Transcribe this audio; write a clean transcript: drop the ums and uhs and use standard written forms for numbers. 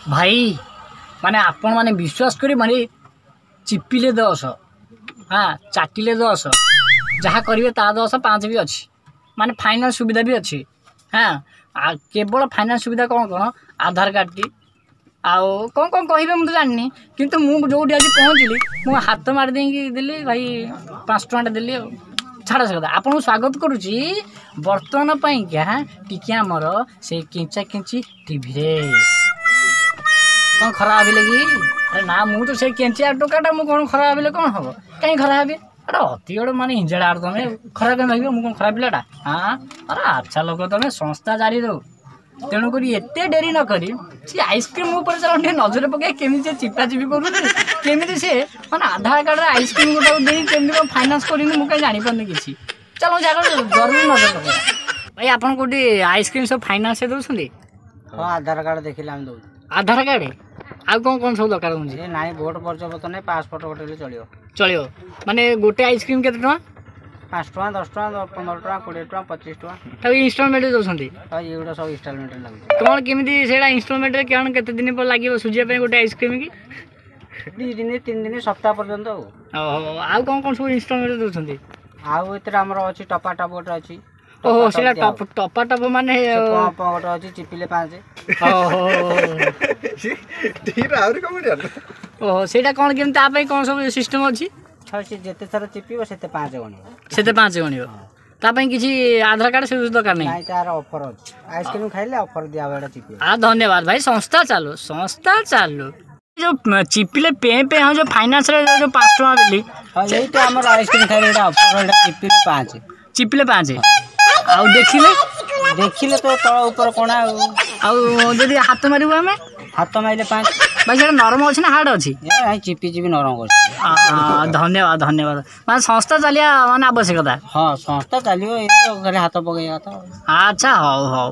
भाई माने आपण माने विश्वास करी माने चिपिले 10 हाँ चाटिले 10 जहाँ करेंगे ता 10 5 भी अच्छी माने फाइनान्स सुविधा भी अच्छी हाँ केवल फाइनान्स सुविधा कौन कौन आधार कार्ड टी आउ कौन कौन कहे मुझे जानी किंतु मुझे जो आज पहुँचली मुझे हाथ मार देली भाई 5 टଙ୍କା देली छाड़ से कथा आपको स्वागत करुच्ची बर्तमान पाई क्या टिके आमर से केंचा केंची टीवी रे कौन खराब भाविले कि अरे ना मुझे तो से केंचिया टोकाटा मुझे कौन खराब भाविले कौन हम कहीं खराब अरे अति गोटे माने हिंजड़ा तुम खराब कहीं भाव मुझे कौन खराब पिलाटा हाँ अरे अच्छा लोक तुम संस्था जारी दो तेणुक एत डेरी न करी सी आइसक्रीम ऊपर चल नजर पकड़ केमी चिपा चिपी कमी सी मैंने आधार कार्ड आइसक्रीम गोटे कमी फाइनान्स कर मुझे जापारे किसी चलो जरूरी नजर पकड़ भाई आप आइसक्रीम सब फाइनान्स दौरान हाँ आधार कार्ड देखिए आम दौ आधार कार्ड आउ कौन कौन सब दरकार मुझे ना भोट परिचय पत्र नहीं पासपोर्ट गोटे चलो चलो माने गोटे आइसक्रीम के 5 टଙ୍କା 10 ଟଙ୍କା 15 ଟଙ୍କା 20 ଟଙ୍କା 25 ଟଙ୍କା तब इनस्टॉलमेंट दौरान ये सब इनस्टॉलमेंट लगे कौन केमी से इनस्टॉलमेंट कौन केते दिन पर लगे सुझा गोटे आइसक्रीम की 2 दिन 3 दिन सप्ताह पर्यंत आउ कौन कौन सब इनस्टॉलमेंट दौरान आउ एते हमर अछि टपा टप गोटे अछि ओहो सेटा टपा टप माने पंप गोटे अछि चिपिले 5 ओहो ठीक आउरी कमेडियन ओहो सेटा कौन केम ता पई कौन सब सिस्टम अछि जेते थर चिपिबो सेते 5 गणिबो सेते 5 गणिबो ता पई किछि आधार कार्ड से दरकार नहीं नहीं तार ऑफर अछि आइसक्रीम खाइले ऑफर दिया बेटा चिपि धन्यवाद भाई संस्था चालू जो चिपिले पे पे हम जो फाइनेंस रे जो 5 टଙ୍କା देली हां यही तो हमर आइसक्रीम खाइले एटा ऑफर एटा चिपिले 5 आउ देखिले तो तळ ऊपर कोना आउ जदी हाथ मारिबो हमें हाथ माइले 5 भाई सेटा नरम अछि ना हार्ड अछि ए चिपी चिपी नरम कर धन्यवाद माने संस्था चलिया माने आवश्यकता हाँ संस्था चलियो ये तो हाथ पकड़ अच्छा हौ